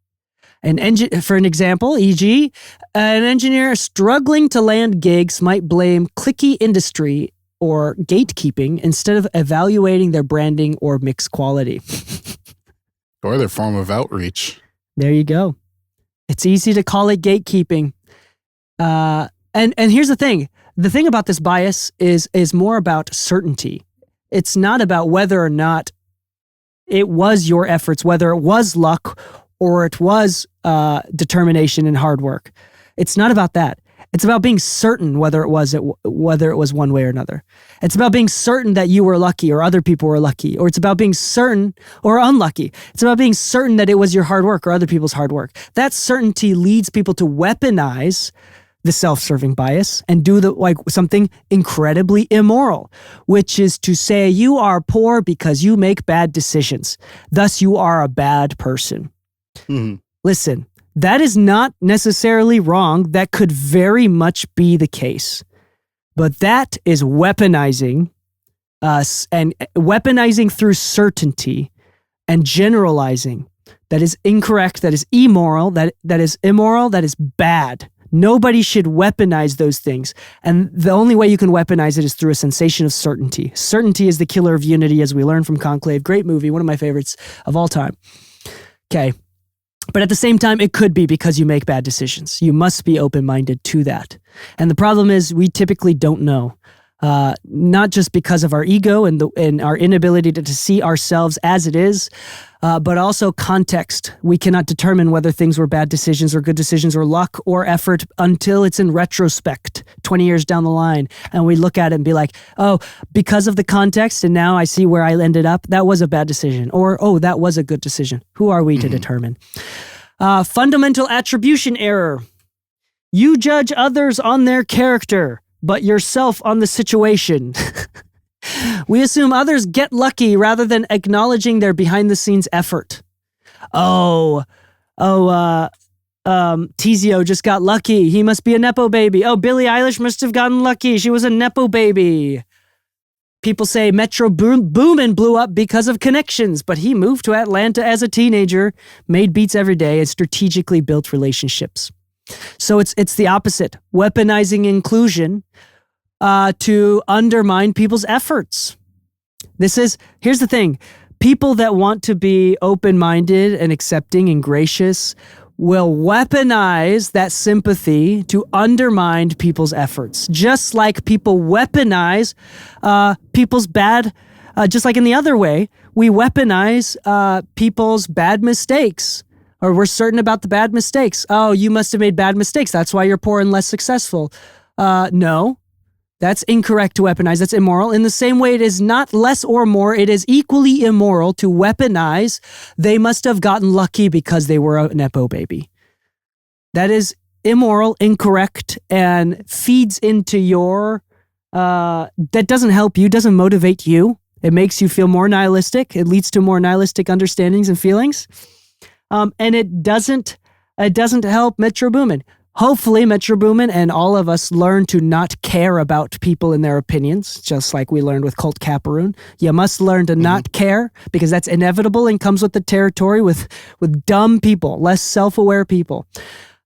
For an example, e.g., an engineer struggling to land gigs might blame cliquey industry or gatekeeping instead of evaluating their branding or mix quality. Or their form of outreach. There you go. It's easy to call it gatekeeping. And here's the thing. The thing about this bias is more about certainty. It's not about whether or not it was your efforts, whether it was luck or it was determination and hard work. It's not about that. It's about being certain whether it was one way or another. It's about being certain that you were lucky or other people were lucky, or it's about being certain or unlucky. It's about being certain that it was your hard work or other people's hard work. That certainty leads people to weaponize the self-serving bias and do something incredibly immoral, which is to say you are poor because you make bad decisions. Thus, you are a bad person. Mm-hmm. Listen. That is not necessarily wrong. That could very much be the case. But that is weaponizing us and weaponizing through certainty and generalizing. That is incorrect. That is immoral. That is immoral. That is bad. Nobody should weaponize those things. And the only way you can weaponize it is through a sensation of certainty. Certainty is the killer of unity, as we learn from Conclave. Great movie. One of my favorites of all time. Okay. But at the same time, it could be because you make bad decisions. You must be open-minded to that. And the problem is we typically don't know. Not just because of our ego and our inability to see ourselves as it is, but also context. We cannot determine whether things were bad decisions or good decisions or luck or effort until it's in retrospect, 20 years down the line. And we look at it and be like, oh, because of the context and now I see where I ended up, that was a bad decision. Or, oh, that was a good decision. Who are we to determine? Fundamental attribution error. You judge others on their character, but yourself on the situation. We assume others get lucky rather than acknowledging their behind-the-scenes effort. Tizio just got lucky. He must be a Nepo baby. Oh, Billie Eilish must have gotten lucky. She was a Nepo baby. People say Metro Boomin blew up because of connections, but he moved to Atlanta as a teenager, made beats every day, and strategically built relationships. So it's the opposite, weaponizing inclusion to undermine people's efforts. Here's the thing. People that want to be open-minded and accepting and gracious will weaponize that sympathy to undermine people's efforts. Just like people weaponize people's bad, just like in the other way, we weaponize people's bad mistakes. Or we're certain about the bad mistakes. Oh, you must have made bad mistakes. That's why you're poor and less successful. No. That's incorrect to weaponize. That's immoral. In the same way, it is not less or more. It is equally immoral to weaponize. They must have gotten lucky because they were a Nepo baby. That is immoral, incorrect, and feeds into your... that doesn't help you, doesn't motivate you. It makes you feel more nihilistic. It leads to more nihilistic understandings and feelings. And it doesn't help Metro Boomin. Hopefully, Metro Boomin and all of us learn to not care about people and their opinions, just like we learned with Colt Caparoon. You must learn to not care because that's inevitable and comes with the territory with dumb people, less self-aware people.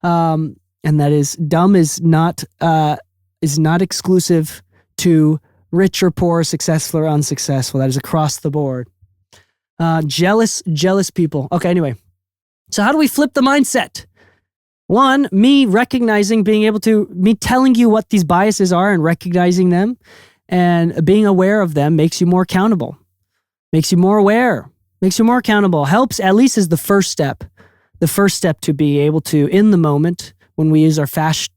And that is dumb is not exclusive to rich or poor, successful or unsuccessful. That is across the board. Jealous people. Okay, anyway. So how do we flip the mindset? One, me telling you what these biases are and recognizing them and being aware of them makes you more accountable, makes you more aware, makes you more accountable, helps, at least is the first step to be able to, in the moment, when we use our fast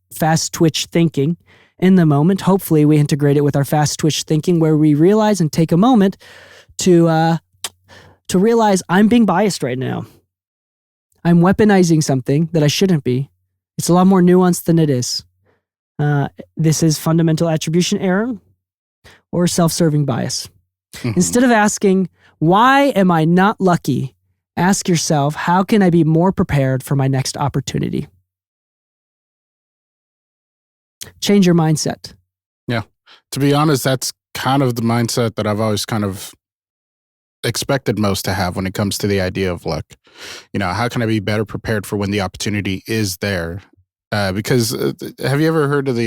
twitch thinking, in the moment, hopefully we integrate it with our fast twitch thinking where we realize and take a moment to realize I'm being biased right now. I'm weaponizing something that I shouldn't be. It's a lot more nuanced than it is. This is fundamental attribution error or self-serving bias. Instead of asking, why am I not lucky? Ask yourself, how can I be more prepared for my next opportunity? Change your mindset. Yeah. To be honest, that's kind of the mindset that I've always kind of expected most to have when it comes to the idea of luck. You know, how can I be better prepared for when the opportunity is there? Because have you ever heard of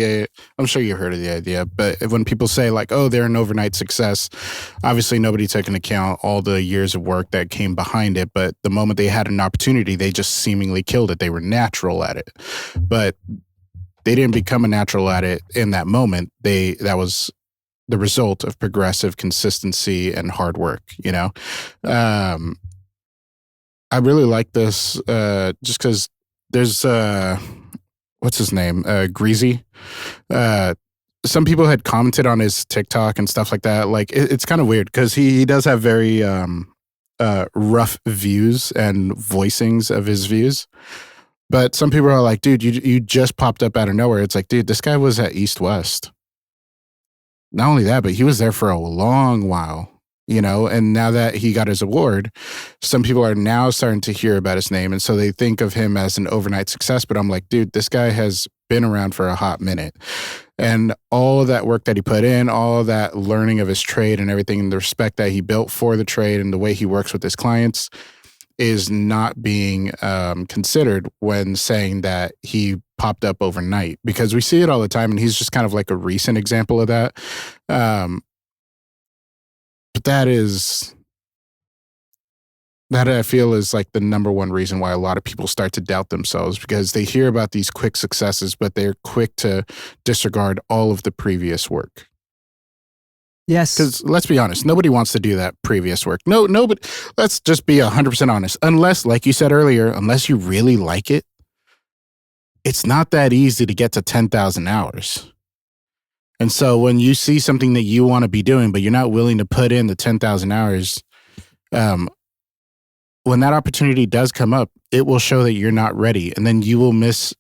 I'm sure you've heard of the idea, but when people say like, oh, they're an overnight success, obviously nobody took into account all the years of work that came behind it. But the moment they had an opportunity, they just seemingly killed it. They were natural at it, but they didn't become a natural at it in that moment. That was the result of progressive consistency and hard work, you know? I really like this just because there's, what's his name? Greasy. Some people had commented on his TikTok and stuff like that. Like, it's kind of weird because he does have very rough views and voicings of his views. But some people are like, dude, you just popped up out of nowhere. It's like, dude, this guy was at East West. Not only that, but he was there for a long while, you know, and now that he got his award, some people are now starting to hear about his name. And so they think of him as an overnight success. But I'm like, dude, this guy has been around for a hot minute. And all of that work that he put in, all of that learning of his trade and everything, and the respect that he built for the trade and the way he works with his clients is not being considered when saying that he popped up overnight, because we see it all the time, and he's just kind of like a recent example of that. But that I feel is like the number one reason why a lot of people start to doubt themselves, because they hear about these quick successes, but they're quick to disregard all of the previous work. Yes. Because let's be honest, nobody wants to do that previous work. Nobody. Let's just be 100% honest. Unless, like you said earlier, unless you really like it, it's not that easy to get to 10,000 hours. And so when you see something that you want to be doing, but you're not willing to put in the 10,000 hours, when that opportunity does come up, it will show that you're not ready. And then you will miss,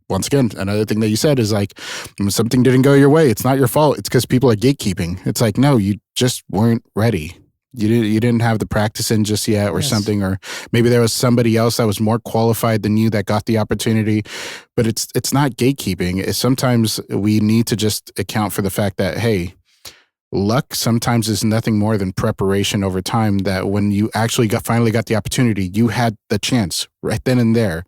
once again, another thing that you said is like, when something didn't go your way, it's not your fault. It's because people are gatekeeping. It's like, no, you just weren't ready. You didn't have the practice in just yet or something, or maybe there was somebody else that was more qualified than you that got the opportunity. But it's not gatekeeping. Sometimes we need to just account for the fact that, hey, luck sometimes is nothing more than preparation over time, that when you actually finally got the opportunity, you had the chance right then and there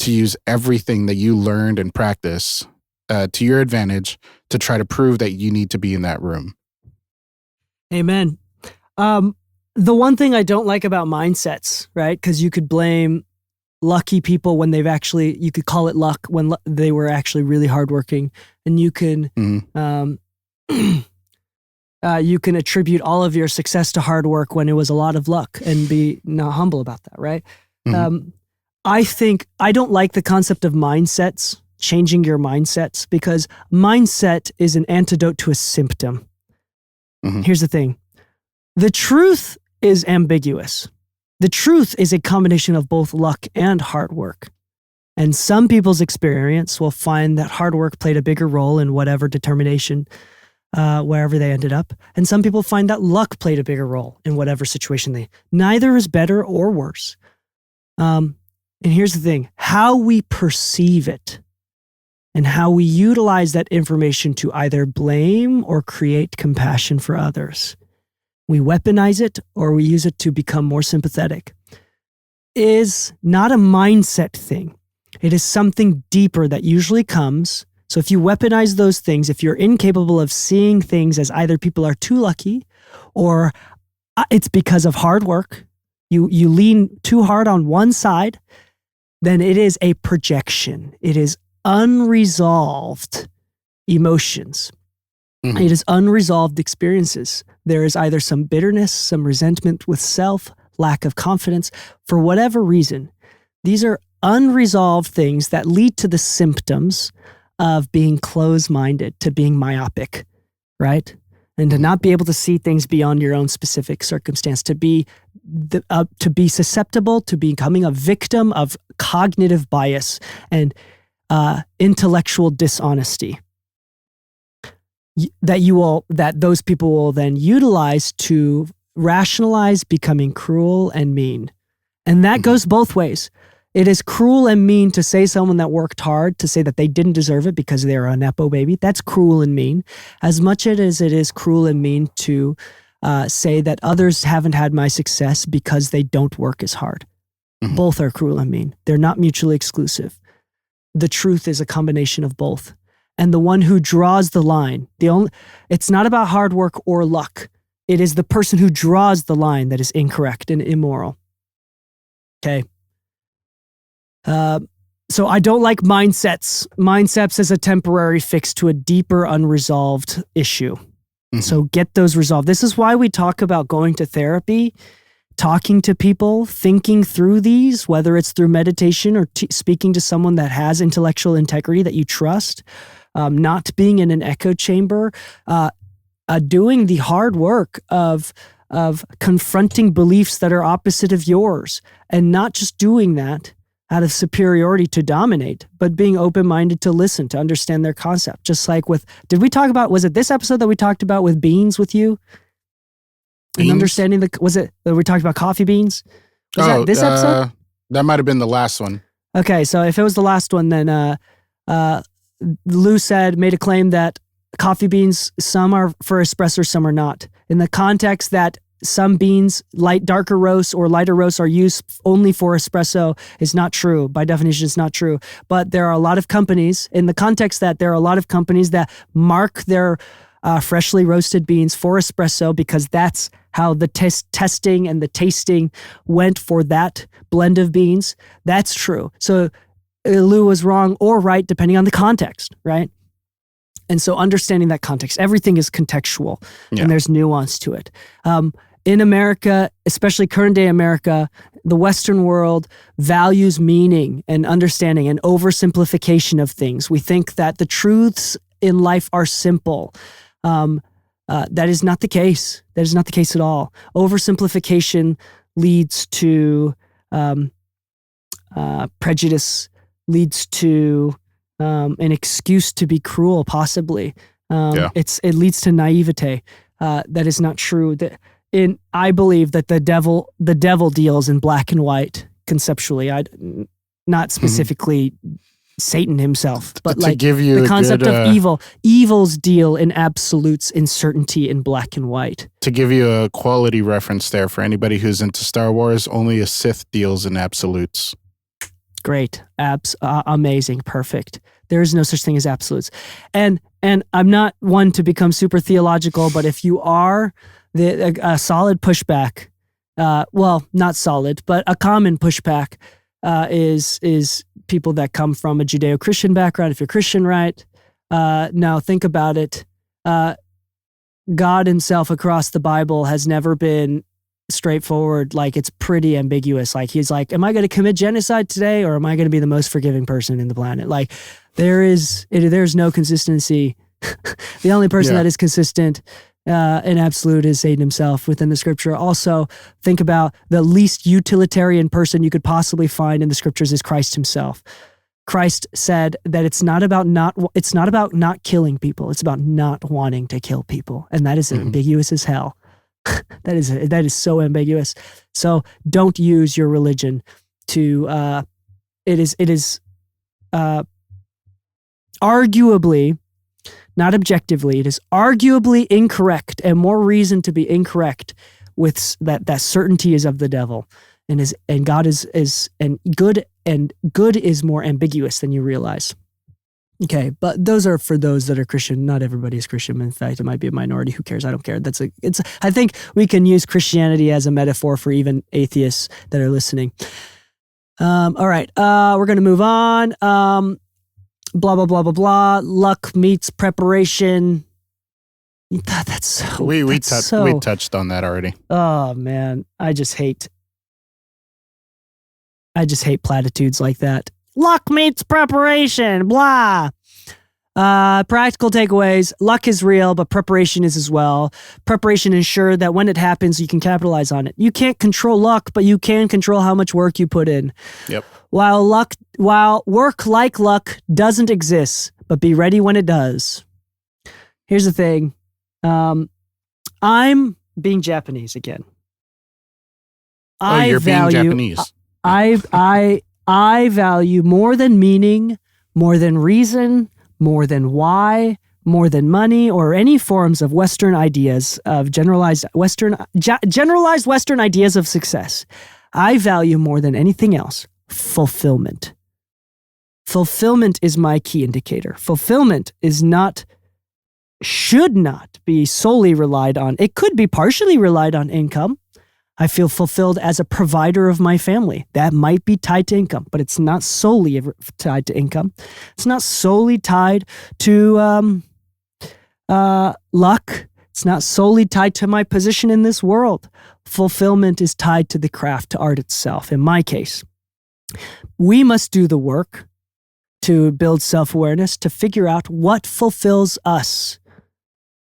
to use everything that you learned and practice to your advantage to try to prove that you need to be in that room. Amen. The one thing I don't like about mindsets, right? Because you could blame lucky people when they've actually, you could call it luck when they were actually really hardworking, and you can you can attribute all of your success to hard work when it was a lot of luck, and be not humble about that, right? I don't like the concept of mindsets, changing your mindsets, because mindset is an antidote to a symptom. Here's the thing. The truth is ambiguous. The truth is a combination of both luck and hard work. And some people's experience will find that hard work played a bigger role in whatever determination, wherever they ended up. And some people find that luck played a bigger role in whatever situation neither is better or worse. And here's the thing, how we perceive it and how we utilize that information to either blame or create compassion for others. We weaponize it or we use it to become more sympathetic, is not a mindset thing. It is something deeper that usually comes. So if you weaponize those things, if you're incapable of seeing things as either people are too lucky or it's because of hard work, you lean too hard on one side, then it is a projection. It is unresolved emotions. It is unresolved experiences. There is either some bitterness, some resentment with self, lack of confidence, for whatever reason. These are unresolved things that lead to the symptoms of being closed-minded, to being myopic, right? And to not be able to see things beyond your own specific circumstance, to be susceptible to becoming a victim of cognitive bias and intellectual dishonesty that those people will then utilize to rationalize becoming cruel and mean. And that goes both ways. It is cruel and mean to say someone that worked hard, to say that they didn't deserve it because they're a Nepo baby. That's cruel and mean. As much as it is cruel and mean to say that others haven't had my success because they don't work as hard. Both are cruel and mean. They're not mutually exclusive. The truth is a combination of both. And the one who draws the line, it's not about hard work or luck. It is the person who draws the line that is incorrect and immoral. Okay. So I don't like mindsets. Mindsets as a temporary fix to a deeper unresolved issue. So get those resolved. This is why we talk about going to therapy, talking to people, thinking through these, whether it's through meditation or speaking to someone that has intellectual integrity that you trust, not being in an echo chamber, doing the hard work of confronting beliefs that are opposite of yours, and not just doing that out of superiority to dominate, but being open-minded to listen, to understand their concept. Just like was it this episode that we talked about with beans with you? And understanding was it that we talked about coffee beans? Was that this episode? That might have been the last one. Okay, so if it was the last one, then Lu made a claim that coffee beans, some are for espresso, some are not. In the context that some beans, darker roasts or lighter roasts, are used only for espresso is not true. By definition, it's not true. But there are a lot of companies, in the context that there are a lot of companies that mark their freshly roasted beans for espresso because that's how the testing and the tasting went for that blend of beans. That's true. So Lu was wrong or right depending on the context, right? And so understanding that context, everything is contextual and there's nuance to it. In America, especially current day America, the Western world values meaning and understanding and oversimplification of things. We think that the truths in life are simple. That is not the case. That is not the case at all. Oversimplification leads to prejudice, leads to an excuse to be cruel, possibly. It leads to naivete. That is not true. I believe that the devil deals in black and white conceptually. Not specifically Satan himself, but like the concept of evil. Evils deal in absolutes, in certainty, in black and white. To give you a quality reference there for anybody who's into Star Wars, only a Sith deals in absolutes. great. Amazing. Perfect. There is no such thing as absolutes. And I'm not one to become super theological, but if you are, a solid pushback, well, not solid, but a common pushback is people that come from a Judeo-Christian background. If you're Christian, right? Now think about it. God himself across the Bible has never been straightforward. Like, it's pretty ambiguous. Like, he's like, am I going to commit genocide today, or am I going to be the most forgiving person in the planet? Like, there's no consistency. The only person that is consistent and absolute is Satan himself within the scripture. Also, think about the least utilitarian person you could possibly find in the scriptures is Christ himself. Christ said that it's not about not killing people. It's about not wanting to kill people. And that is ambiguous as hell. That is so ambiguous. So don't use your religion to, it is arguably, not objectively, it is arguably incorrect, and more reason to be incorrect with that certainty is of the devil. And God is good is more ambiguous than you realize. Okay, but those are for those that are Christian. Not everybody is Christian. In fact, it might be a minority. Who cares? I don't care. I think we can use Christianity as a metaphor for even atheists that are listening. All right, we're gonna move on. Blah blah blah blah blah. Luck meets preparation. That's so. We touched on that already. Oh man, I just hate platitudes like that. Luck meets preparation, blah. Practical takeaways. Luck is real, but preparation is as well. Preparation ensures that when it happens, you can capitalize on it. You can't control luck, but you can control how much work you put in. Yep. While work like luck doesn't exist, but be ready when it does. Here's the thing. I'm being Japanese again. You're being Japanese. I value more than meaning, more than reason, more than why, more than money, or any forms of Western ideas of generalized Western ideas of success. I value more than anything else fulfillment. Fulfillment is my key indicator. Fulfillment should not be solely relied on. It could be partially relied on income. I feel fulfilled as a provider of my family. That might be tied to income, but it's not solely tied to income. It's not solely tied to luck. It's not solely tied to my position in this world. Fulfillment is tied to the craft, to art itself. In my case, we must do the work to build self-awareness, to figure out what fulfills us.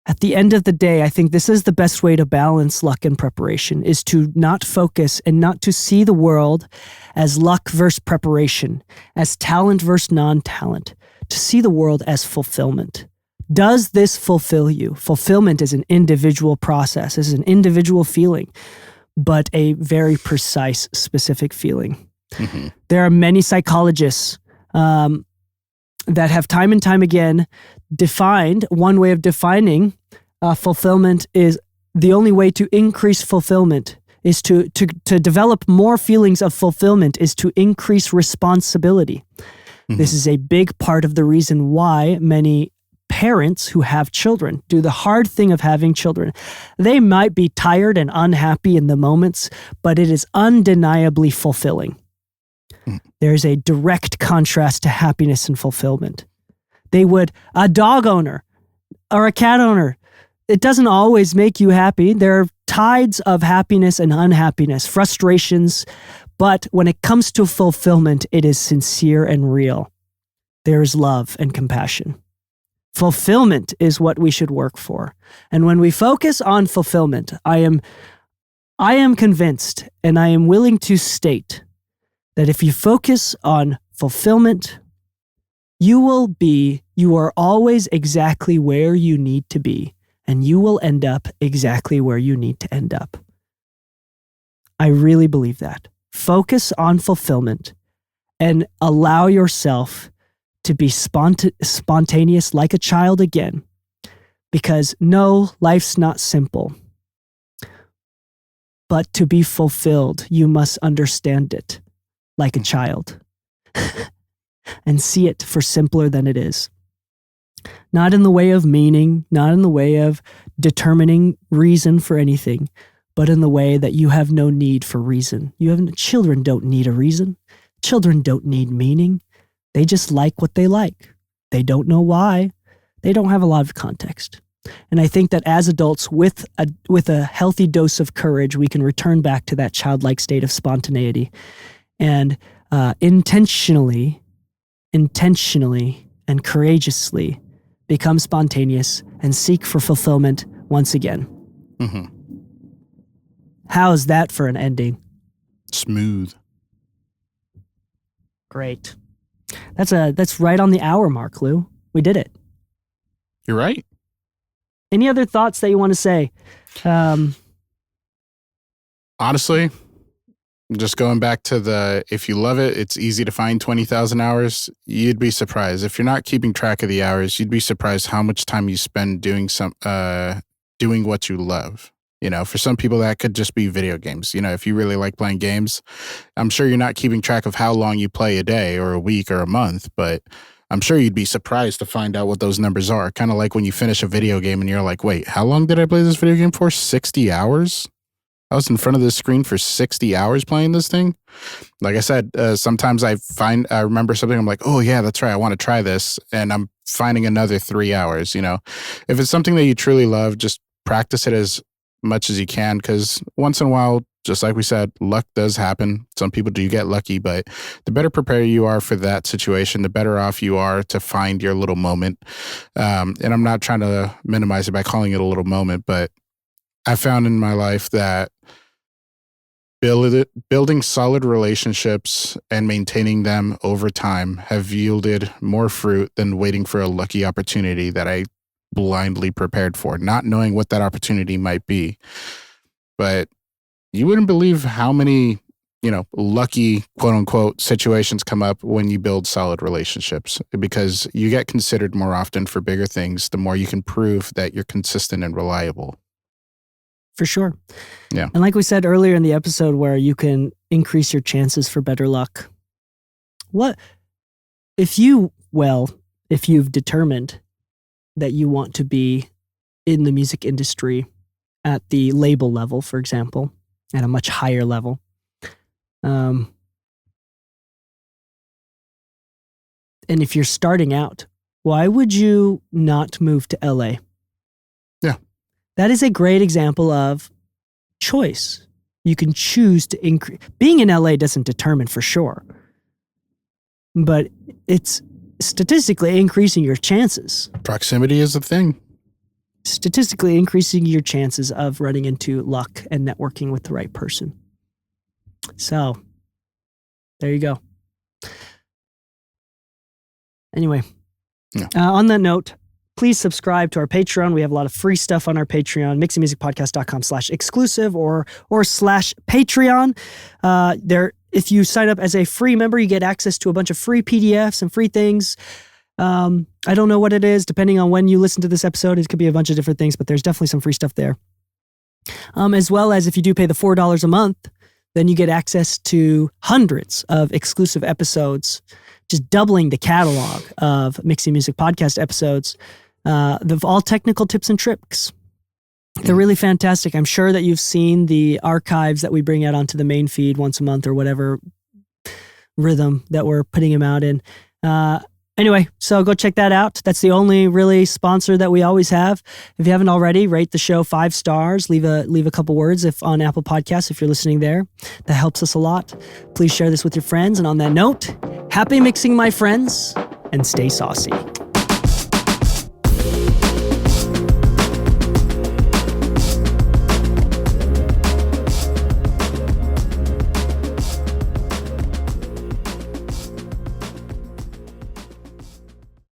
At the end of the day, I think this is the best way to balance luck and preparation, is to not focus and not to see the world as luck versus preparation, as talent versus non-talent, to see the world as fulfillment. Does this fulfill you? Fulfillment is an individual process, is an individual feeling, but a very precise, specific feeling. Mm-hmm. There are many psychologists that have time and time again defined, one way of defining fulfillment is the only way to increase fulfillment is to develop more feelings of fulfillment is to increase responsibility. Mm-hmm. This is a big part of the reason why many parents who have children do the hard thing of having children. They might be tired and unhappy in the moments, but it is undeniably fulfilling. There's a direct contrast to happiness and fulfillment. A dog owner or a cat owner, it doesn't always make you happy. There are tides of happiness and unhappiness, frustrations, but when it comes to fulfillment, it is sincere and real. There is love and compassion. Fulfillment is what we should work for. And when we focus on fulfillment, I am convinced, and I am willing to state that if you focus on fulfillment, you are always exactly where you need to be, and you will end up exactly where you need to end up. I really believe that. Focus on fulfillment and allow yourself to be spontaneous like a child again, because no, life's not simple. But to be fulfilled, you must understand it like a child. and see it for simpler than it is. Not in the way of meaning, not in the way of determining reason for anything, but in the way that you have no need for reason. Children don't need a reason. Children don't need meaning. They just like what they like. They don't know why. They don't have a lot of context. And I think that as adults, with a healthy dose of courage, we can return back to that childlike state of spontaneity and intentionally and courageously become spontaneous and seek for fulfillment once again. Mm-hmm. How is that for an ending? Smooth. Great. That's right on the hour mark, Lou. We did it. You're right. Any other thoughts that you want to say? Honestly, just going back to if you love it, it's easy to find 20,000 hours. You'd be surprised. If you're not keeping track of the hours, you'd be surprised how much time you spend doing what you love. You know, for some people that could just be video games. You know, if you really like playing games, I'm sure you're not keeping track of how long you play a day or a week or a month, but I'm sure you'd be surprised to find out what those numbers are. Kind of like when you finish a video game and you're like, wait, how long did I play this video game for? 60 hours? I was in front of this screen for 60 hours playing this thing. Like I said, sometimes I remember something, I'm like, oh yeah, that's right, I want to try this. And I'm finding another 3 hours, you know. If it's something that you truly love, just practice it as much as you can, because once in a while, just like we said, luck does happen. Some people do get lucky, but the better prepared you are for that situation, the better off you are to find your little moment. And I'm not trying to minimize it by calling it a little moment, but I found in my life that building solid relationships and maintaining them over time have yielded more fruit than waiting for a lucky opportunity that I blindly prepared for, not knowing what that opportunity might be. But you wouldn't believe how many, you know, lucky quote unquote situations come up when you build solid relationships, because you get considered more often for bigger things the more you can prove that you're consistent and reliable. For sure. Yeah. And like we said earlier in the episode, where you can increase your chances for better luck. If you've determined that you want to be in the music industry at the label level, for example, at a much higher level, and if you're starting out, why would you not move to LA? Yeah. That is a great example of choice. You can choose to increase. Being in LA doesn't determine for sure, but it's statistically increasing your chances. Proximity is a thing. Statistically increasing your chances of running into luck and networking with the right person. So, there you go. Anyway, on that note, please subscribe to our Patreon. We have a lot of free stuff on our Patreon, mixingmusicpodcast.com/exclusive or /Patreon. If you sign up as a free member, you get access to a bunch of free PDFs and free things. I don't know what it is, depending on when you listen to this episode. It could be a bunch of different things, but there's definitely some free stuff there. As well as if you do pay the $4 a month, then you get access to hundreds of exclusive episodes, just doubling the catalog of Mixing Music Podcast episodes, of all technical tips and tricks. They're really fantastic. I'm sure that you've seen the archives that we bring out onto the main feed once a month or whatever rhythm that we're putting them out in. Anyway, so go check that out. That's the only really sponsor that we always have. If you haven't already, rate the show 5 stars. Leave a couple words if on Apple Podcasts if you're listening there. That helps us a lot. Please share this with your friends. And on that note, happy mixing, my friends, and stay saucy.